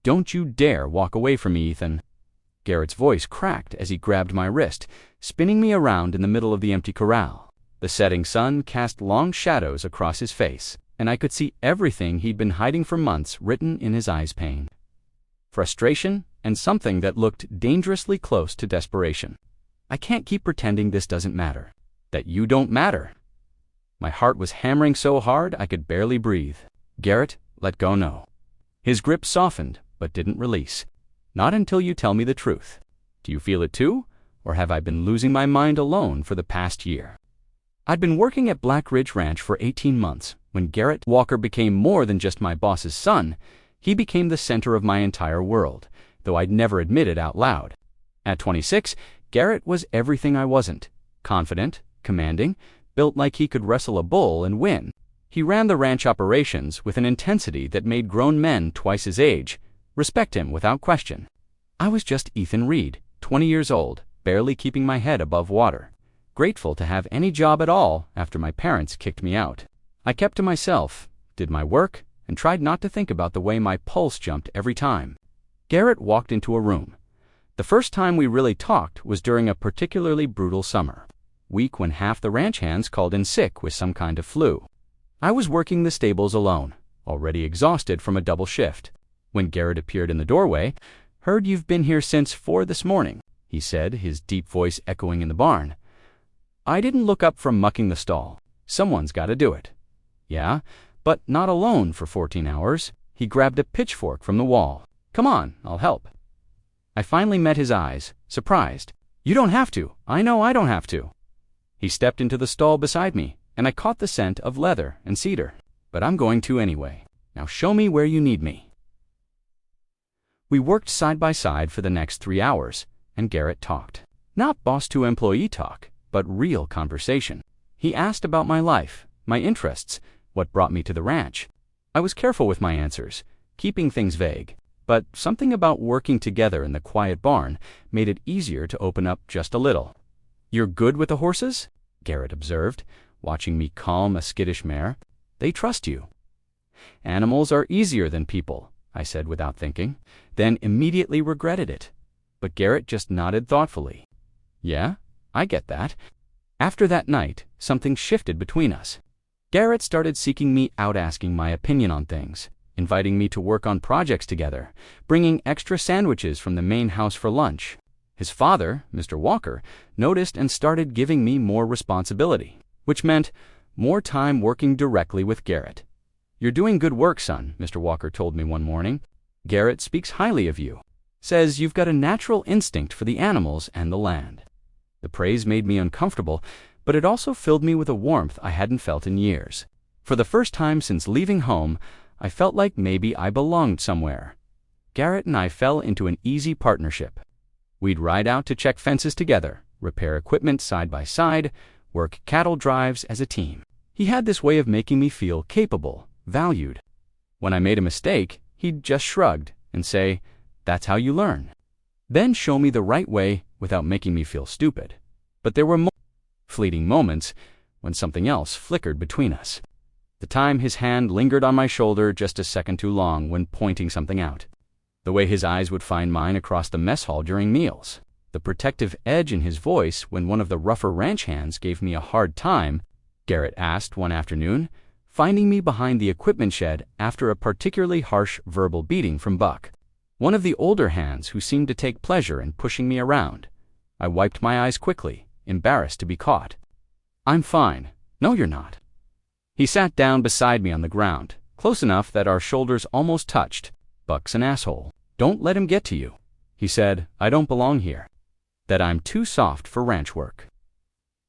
"Don't you dare walk away from me, Ethan." Garrett's voice cracked as he grabbed my wrist, spinning me around in the middle of the empty corral. The setting sun cast long shadows across his face, and I could see everything he'd been hiding for months written in his eyes: pain, frustration, and something that looked dangerously close to desperation. "I can't keep pretending this doesn't matter. That you don't matter." My heart was hammering so hard I could barely breathe. "Garrett, let go now." His grip softened, but didn't release. "Not until you tell me the truth. Do you feel it too, or have I been losing my mind alone for the past year?" I'd been working at Black Ridge Ranch for 18 months when Garrett Walker became more than just my boss's son. He became the center of my entire world, though I'd never admit it out loud. At 26, Garrett was everything I wasn't: confident, commanding, built like he could wrestle a bull and win. He ran the ranch operations with an intensity that made grown men twice his age respect him without question. I was just Ethan Reed, 20 years old, barely keeping my head above water, grateful to have any job at all after my parents kicked me out. I kept to myself, did my work, and tried not to think about the way my pulse jumped every time Garrett walked into a room. The first time we really talked was during a particularly brutal summer week when half the ranch hands called in sick with some kind of flu. I was working the stables alone, already exhausted from a double shift, when Garrett appeared in the doorway. "Heard you've been here since 4 this morning," he said, his deep voice echoing in the barn. I didn't look up from mucking the stall. Someone's got to do it. "Yeah, but not alone for 14 hours. He grabbed a pitchfork from the wall. "Come on, I'll help." I finally met his eyes, surprised. "You don't have to. I know I don't have to." He stepped into the stall beside me, and I caught the scent of leather and cedar. "But I'm going to anyway. Now show me where you need me." We worked side by side for the next 3 hours, and Garrett talked. Not boss-to-employee talk, but real conversation. He asked about my life, my interests, what brought me to the ranch. I was careful with my answers, keeping things vague, but something about working together in the quiet barn made it easier to open up just a little. "You're good with the horses?" Garrett observed, watching me calm a skittish mare. "They trust you." "Animals are easier than people," I said without thinking, then immediately regretted it. But Garrett just nodded thoughtfully. "Yeah, I get that." After that night, something shifted between us. Garrett started seeking me out, asking my opinion on things, inviting me to work on projects together, bringing extra sandwiches from the main house for lunch. His father, Mr. Walker, noticed and started giving me more responsibility, which meant more time working directly with Garrett. "You're doing good work, son," Mr. Walker told me one morning. "Garrett speaks highly of you. Says you've got a natural instinct for the animals and the land." The praise made me uncomfortable, but it also filled me with a warmth I hadn't felt in years. For the first time since leaving home, I felt like maybe I belonged somewhere. Garrett and I fell into an easy partnership. We'd ride out to check fences together, repair equipment side by side, work cattle drives as a team. He had this way of making me feel capable, valued. When I made a mistake, he'd just shrugged and say, "That's how you learn." Then show me the right way without making me feel stupid. But there were fleeting moments when something else flickered between us. The time his hand lingered on my shoulder just a second too long when pointing something out. The way his eyes would find mine across the mess hall during meals. The protective edge in his voice when one of the rougher ranch hands gave me a hard time, Garrett asked one afternoon, finding me behind the equipment shed after a particularly harsh verbal beating from Buck, one of the older hands who seemed to take pleasure in pushing me around. I wiped my eyes quickly, embarrassed to be caught. "I'm fine." "No, you're not." He sat down beside me on the ground, close enough that our shoulders almost touched. "Buck's an asshole. Don't let him get to you." He said, "I don't belong here. That I'm too soft for ranch work."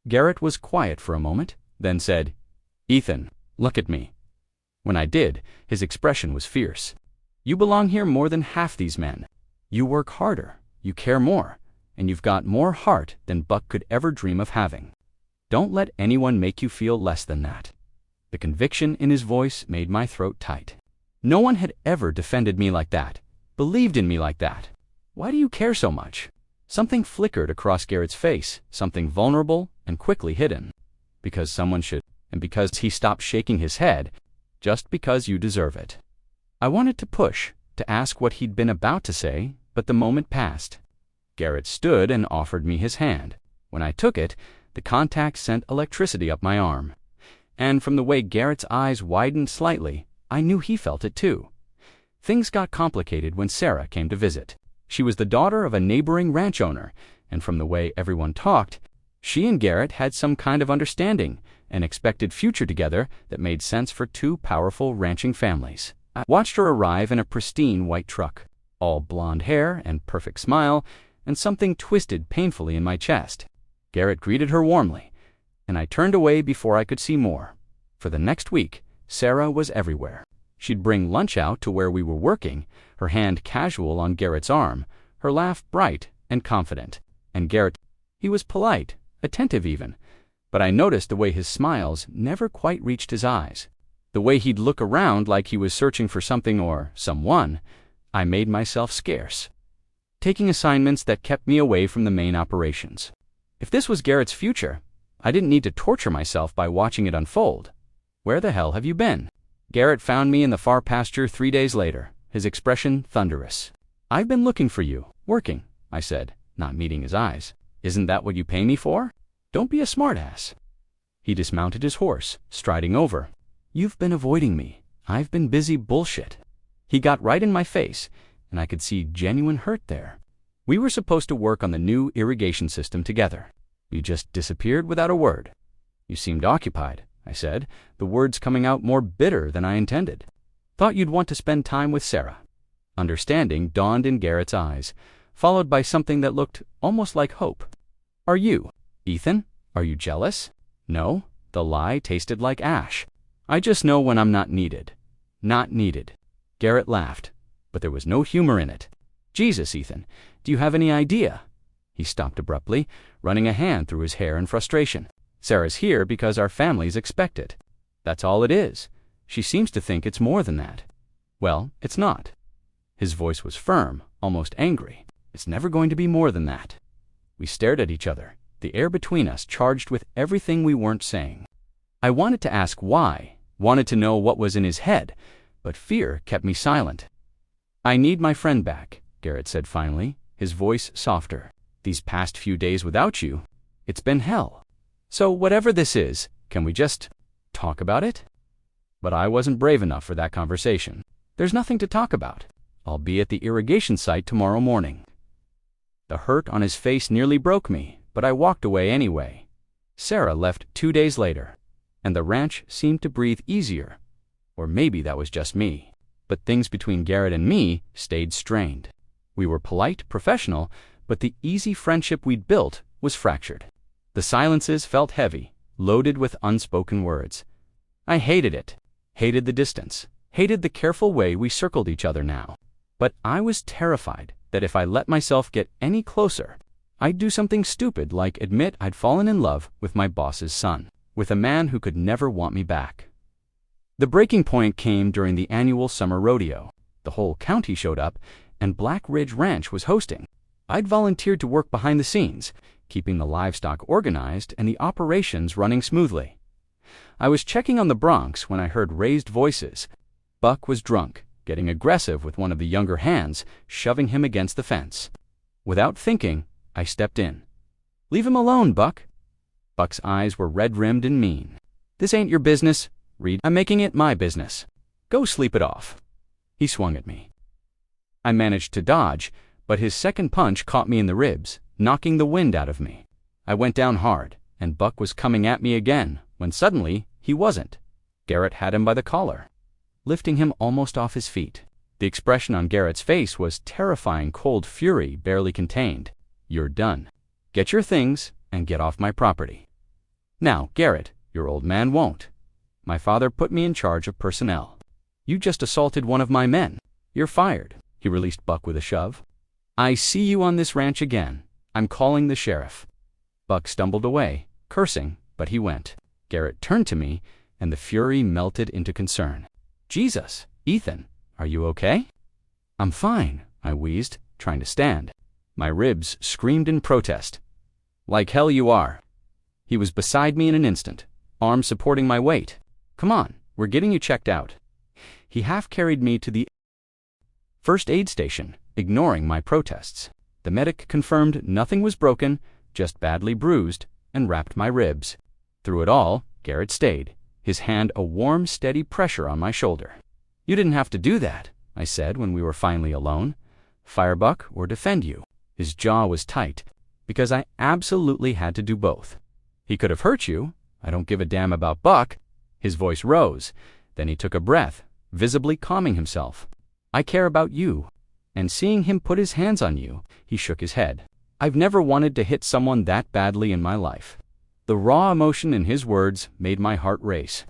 Garrett was quiet for a moment, then said, "Ethan, look at me." When I did, his expression was fierce. "You belong here more than half these men. You work harder, you care more, and you've got more heart than Buck could ever dream of having. Don't let anyone make you feel less than that." The conviction in his voice made my throat tight. No one had ever defended me like that, believed in me like that. "Why do you care so much?" Something flickered across Garrett's face, something vulnerable and quickly hidden. "Because someone should," and because he stopped shaking his head, "just because you deserve it." I wanted to push, to ask what he'd been about to say, but the moment passed. Garrett stood and offered me his hand. When I took it, the contact sent electricity up my arm. And from the way Garrett's eyes widened slightly, I knew he felt it too. Things got complicated when Sarah came to visit. She was the daughter of a neighboring ranch owner, and from the way everyone talked, she and Garrett had some kind of understanding, an expected future together that made sense for two powerful ranching families. I watched her arrive in a pristine white truck, all blonde hair and perfect smile, and something twisted painfully in my chest. Garrett greeted her warmly, and I turned away before I could see more. For the next week, Sarah was everywhere. She'd bring lunch out to where we were working, her hand casual on Garrett's arm, her laugh bright and confident. And Garrett, he was polite, attentive even, but I noticed the way his smiles never quite reached his eyes. The way he'd look around like he was searching for something or someone. I made myself scarce, taking assignments that kept me away from the main operations. If this was Garrett's future, I didn't need to torture myself by watching it unfold. Where the hell have you been? Garrett found me in the far pasture 3 days later, his expression thunderous. I've been looking for you, working, I said, not meeting his eyes. Isn't that what you pay me for? Don't be a smartass. He dismounted his horse, striding over. You've been avoiding me. I've been busy bullshit. He got right in my face, and I could see genuine hurt there. We were supposed to work on the new irrigation system together. You just disappeared without a word. You seemed occupied, I said, the words coming out more bitter than I intended. Thought you'd want to spend time with Sarah. Understanding dawned in Garrett's eyes, followed by something that looked almost like hope. Are you, Ethan? Are you jealous? No, the lie tasted like ash. I just know when I'm not needed. Not needed. Garrett laughed, but there was no humor in it. Jesus, Ethan, do you have any idea? He stopped abruptly, running a hand through his hair in frustration. Sarah's here because our families expect it. That's all it is. She seems to think it's more than that. Well, it's not. His voice was firm, almost angry. It's never going to be more than that. We stared at each other, the air between us charged with everything we weren't saying. I wanted to ask why, wanted to know what was in his head, but fear kept me silent. I need my friend back, Garrett said finally, his voice softer. These past few days without you, it's been hell. So whatever this is, can we just talk about it? But I wasn't brave enough for that conversation. There's nothing to talk about. I'll be at the irrigation site tomorrow morning. The hurt on his face nearly broke me, but I walked away anyway. Sarah left 2 days later, and the ranch seemed to breathe easier. Or maybe that was just me. But things between Garrett and me stayed strained. We were polite, professional, but the easy friendship we'd built was fractured. The silences felt heavy, loaded with unspoken words. I hated it, hated the distance, hated the careful way we circled each other now. But I was terrified that if I let myself get any closer, I'd do something stupid like admit I'd fallen in love with my boss's son, with a man who could never want me back. The breaking point came during the annual summer rodeo. The whole county showed up, and Black Ridge Ranch was hosting. I'd volunteered to work behind the scenes, keeping the livestock organized and the operations running smoothly. I was checking on the broncs when I heard raised voices. Buck was drunk, getting aggressive with one of the younger hands, shoving him against the fence. Without thinking, I stepped in. Leave him alone, Buck. Buck's eyes were red-rimmed and mean. This ain't your business, Reed. I'm making it my business. Go sleep it off. He swung at me. I managed to dodge, but his second punch caught me in the ribs, knocking the wind out of me. I went down hard, and Buck was coming at me again, when suddenly he wasn't. Garrett had him by the collar, lifting him almost off his feet. The expression on Garrett's face was terrifying cold fury barely contained. You're done. Get your things and get off my property. Now, Garrett, your old man won't. My father put me in charge of personnel. You just assaulted one of my men. You're fired. He released Buck with a shove. I see you on this ranch again. I'm calling the sheriff. Buck stumbled away, cursing, but he went. Garrett turned to me, and the fury melted into concern. Jesus, Ethan, are you okay? I'm fine, I wheezed, trying to stand. My ribs screamed in protest. Like hell you are. He was beside me in an instant, arms supporting my weight. Come on, we're getting you checked out. He half carried me to the First aid station, ignoring my protests. The medic confirmed nothing was broken, just badly bruised, and wrapped my ribs. Through it all, Garrett stayed, his hand a warm, steady pressure on my shoulder. "You didn't have to do that," I said when we were finally alone. "Fire Buck or defend you." His jaw was tight, because I absolutely had to do both. "He could have hurt you. I don't give a damn about Buck." His voice rose. Then he took a breath, visibly calming himself. "I care about you." And seeing him put his hands on you, he shook his head. I've never wanted to hit someone that badly in my life. The raw emotion in his words made my heart race.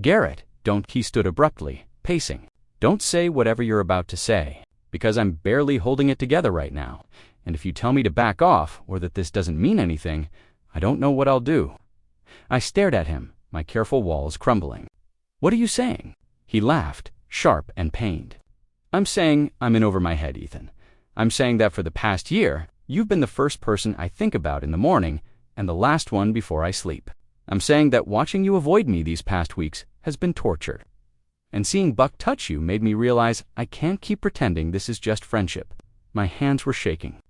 "Garrett, don't," he stood abruptly, pacing. "Don't say whatever you're about to say, because I'm barely holding it together right now, and if you tell me to back off or that this doesn't mean anything, I don't know what I'll do." I stared at him, my careful walls crumbling. "What are you saying?" He laughed, sharp and pained. "I'm saying I'm in over my head, Ethan. I'm saying that for the past year, you've been the first person I think about in the morning and the last one before I sleep. I'm saying that watching you avoid me these past weeks has been torture. And seeing Buck touch you made me realize I can't keep pretending this is just friendship." My hands were shaking.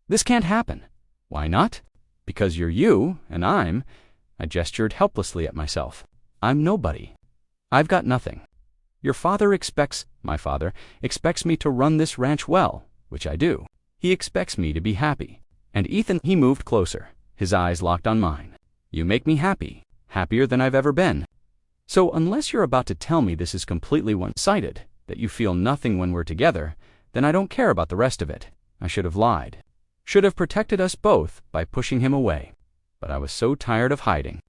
"This can't happen." "Why not?" "Because you're you, and I gestured helplessly at myself. "I'm nobody. I've got nothing. My father expects me to run this ranch well, which I do. He expects me to be happy." And Ethan, he moved closer, his eyes locked on mine. "You make me happy, happier than I've ever been. So unless you're about to tell me this is completely one-sided, that you feel nothing when we're together, then I don't care about the rest of it." I should have lied. Should have protected us both by pushing him away. But I was so tired of hiding.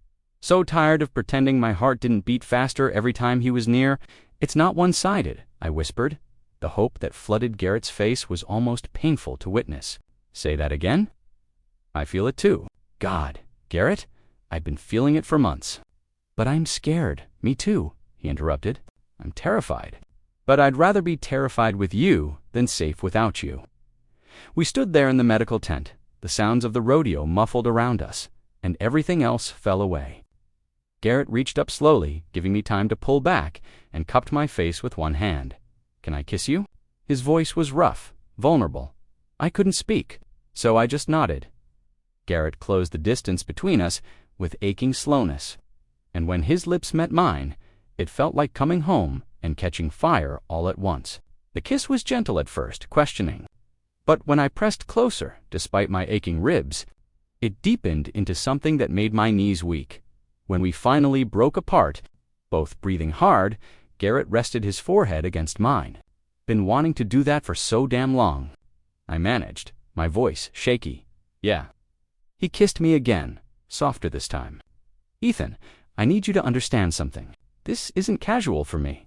So tired of pretending my heart didn't beat faster every time he was near. "It's not one-sided," I whispered. The hope that flooded Garrett's face was almost painful to witness. "Say that again?" "I feel it too." "God, Garrett, I've been feeling it for months." "But I'm scared." "Me too," he interrupted. "I'm terrified. But I'd rather be terrified with you than safe without you." We stood there in the medical tent, the sounds of the rodeo muffled around us, and everything else fell away. Garrett reached up slowly, giving me time to pull back, and cupped my face with one hand. "Can I kiss you?" His voice was rough, vulnerable. I couldn't speak, so I just nodded. Garrett closed the distance between us with aching slowness, and when his lips met mine, it felt like coming home and catching fire all at once. The kiss was gentle at first, questioning. But when I pressed closer, despite my aching ribs, it deepened into something that made my knees weak. When we finally broke apart, both breathing hard, Garrett rested his forehead against mine. "Been wanting to do that for so damn long." I managed, my voice shaky. "Yeah." He kissed me again, softer this time. "Ethan, I need you to understand something. This isn't casual for me.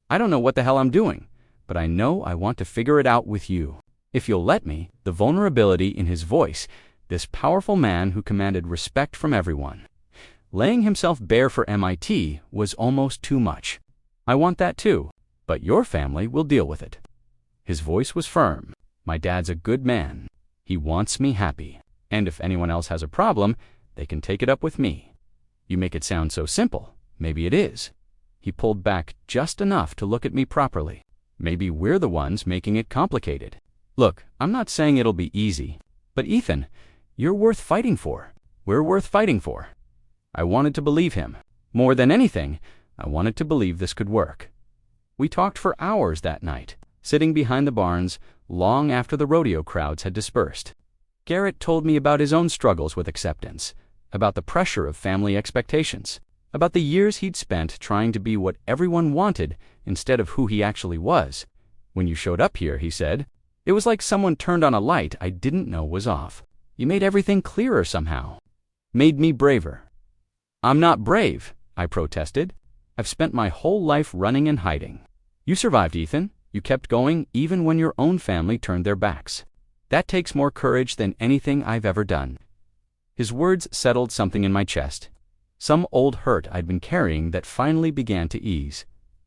I don't know what the hell I'm doing, but I know I want to figure it out with you. If you'll let me." The vulnerability in his voice, this powerful man who commanded respect from everyone, laying himself bare for MIT, was almost too much. "I want that too, but your family will deal with it." His voice was firm. "My dad's a good man. He wants me happy. And if anyone else has a problem, they can take it up with me." "You make it sound so simple. Maybe it is." He pulled back just enough to look at me properly. "Maybe we're the ones making it complicated. Look, I'm not saying it'll be easy, but Ethan, you're worth fighting for. We're worth fighting for." I wanted to believe him. More than anything, I wanted to believe this could work. We talked for hours that night, sitting behind the barns long after the rodeo crowds had dispersed. Garrett told me about his own struggles with acceptance, about the pressure of family expectations, about the years he'd spent trying to be what everyone wanted instead of who he actually was. "When you showed up here," he said, "it was like someone turned on a light I didn't know was off. You made everything clearer somehow. Made me braver." "I'm not brave," I protested. "I've spent my whole life running and hiding. You survived, Ethan. You kept going even when your own family turned their backs. That takes more courage than anything I've ever done." His words settled something in my chest, some old hurt I'd been carrying that finally began to ease.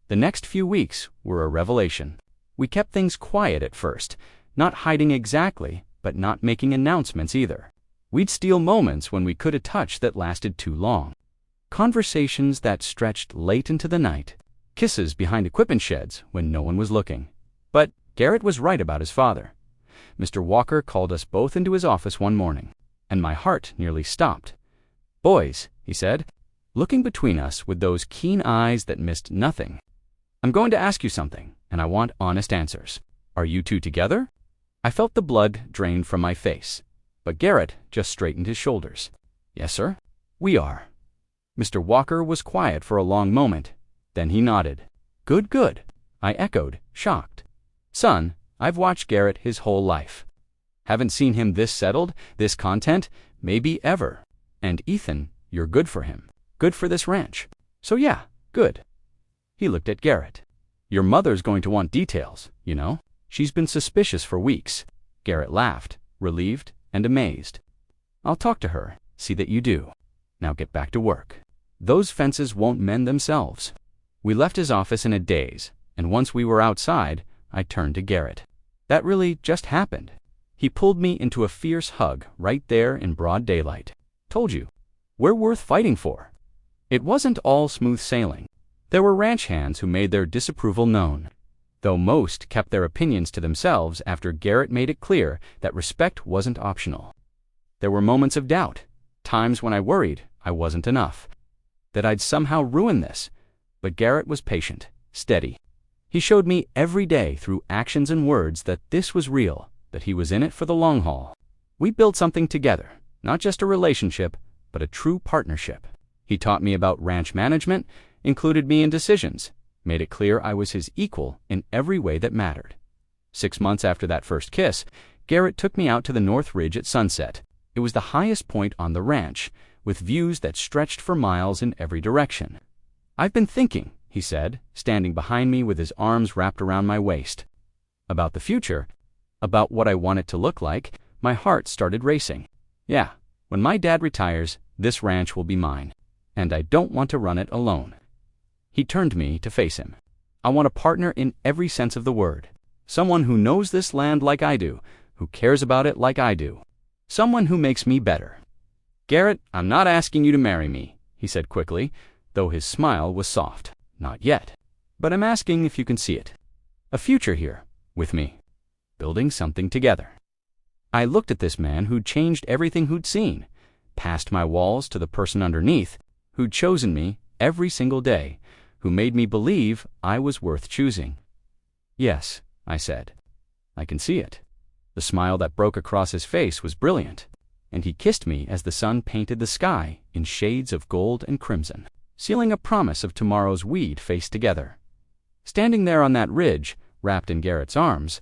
The next few weeks were a revelation. We kept things quiet at first, not hiding exactly, but not making announcements either. We'd steal moments when we could a touch that lasted too long. Conversations that stretched late into the night. Kisses behind equipment sheds when no one was looking. But Garrett was right about his father. Mr. Walker called us both into his office one morning, and my heart nearly stopped. "Boys," he said, looking between us with those keen eyes that missed nothing, "I'm going to ask you something, and I want honest answers. Are you two together?" I felt the blood drain from my face, but Garrett just straightened his shoulders. "Yes, sir, we are." Mr. Walker was quiet for a long moment. Then he nodded. "Good, good," I echoed, shocked. "Son, I've watched Garrett his whole life. Haven't seen him this settled, this content, maybe ever. And Ethan, you're good for him. Good for this ranch. So yeah, good." He looked at Garrett. "Your mother's going to want details, you know. She's been suspicious for weeks." Garrett laughed, relieved and amazed. "I'll talk to her, see that you do. Now get back to work. Those fences won't mend themselves." We left his office in a daze, and once we were outside, I turned to Garrett. "That really just happened." He pulled me into a fierce hug right there in broad daylight. "Told you, we're worth fighting for." It wasn't all smooth sailing. There were ranch hands who made their disapproval known, though most kept their opinions to themselves after Garrett made it clear that respect wasn't optional. There were moments of doubt, times when I worried I wasn't enough, that I'd somehow ruin this, but Garrett was patient, steady. He showed me every day through actions and words that this was real, that he was in it for the long haul. We built something together, not just a relationship, but a true partnership. He taught me about ranch management, included me in decisions, made it clear I was his equal in every way that mattered. 6 months after that first kiss, Garrett took me out to the North Ridge at sunset. It was the highest point on the ranch, with views that stretched for miles in every direction. "I've been thinking," he said, standing behind me with his arms wrapped around my waist, "about the future, about what I want it to look like." My heart started racing. "Yeah, when my dad retires, this ranch will be mine, and I don't want to run it alone." He turned me to face him. "I want a partner in every sense of the word. Someone who knows this land like I do, who cares about it like I do. Someone who makes me better." "Garrett, I'm not asking you to marry me," he said quickly, though his smile was soft. "Not yet. But I'm asking if you can see it. A future here, with me. Building something together." I looked at this man who'd changed everything who'd seen, past my walls to the person underneath, who'd chosen me every single day, who made me believe I was worth choosing. "Yes," I said. "I can see it." The smile that broke across his face was brilliant, and he kissed me as the sun painted the sky in shades of gold and crimson, sealing a promise of tomorrow's we'd face together. Standing there on that ridge, wrapped in Garrett's arms,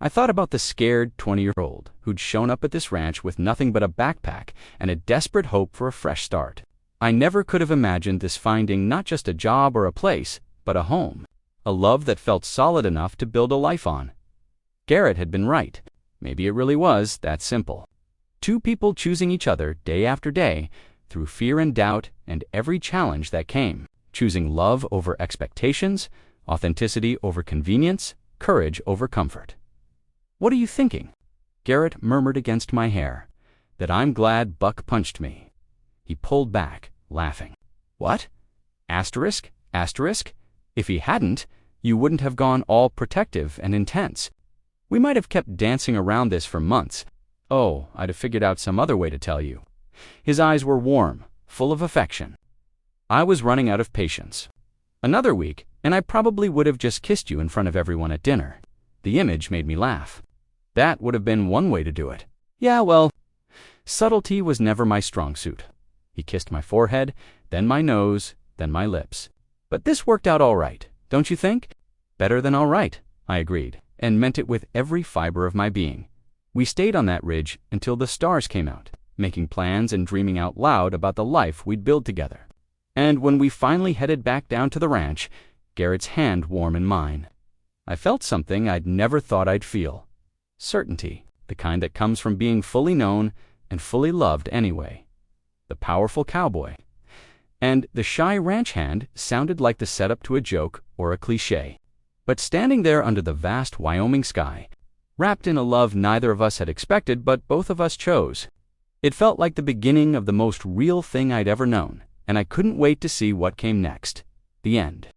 I thought about the scared 20-year-old who'd shown up at this ranch with nothing but a backpack and a desperate hope for a fresh start. I never could have imagined this finding not just a job or a place, but a home, a love that felt solid enough to build a life on. Garrett had been right. Maybe it really was that simple. Two people choosing each other day after day, through fear and doubt and every challenge that came, choosing love over expectations, authenticity over convenience, courage over comfort. "What are you thinking?" Garrett murmured against my hair. "That I'm glad Buck punched me." He pulled back, laughing. "What? Asterisk, asterisk? If he hadn't, you wouldn't have gone all protective and intense. We might have kept dancing around this for months. Oh, I'd have figured out some other way to tell you." His eyes were warm, full of affection. I was running out of patience. "Another week, and I probably would have just kissed you in front of everyone at dinner." The image made me laugh. That would have been one way to do it. "Yeah, well, subtlety was never my strong suit." He kissed my forehead, then my nose, then my lips. "But this worked out all right, don't you think?" "Better than all right," I agreed, and meant it with every fiber of my being. We stayed on that ridge until the stars came out, making plans and dreaming out loud about the life we'd build together. And when we finally headed back down to the ranch, Garrett's hand warm in mine, I felt something I'd never thought I'd feel. Certainty, the kind that comes from being fully known and fully loved anyway. The powerful cowboy. And the shy ranch hand sounded like the setup to a joke or a cliché. But standing there under the vast Wyoming sky, wrapped in a love neither of us had expected but both of us chose, it felt like the beginning of the most real thing I'd ever known, and I couldn't wait to see what came next. The end.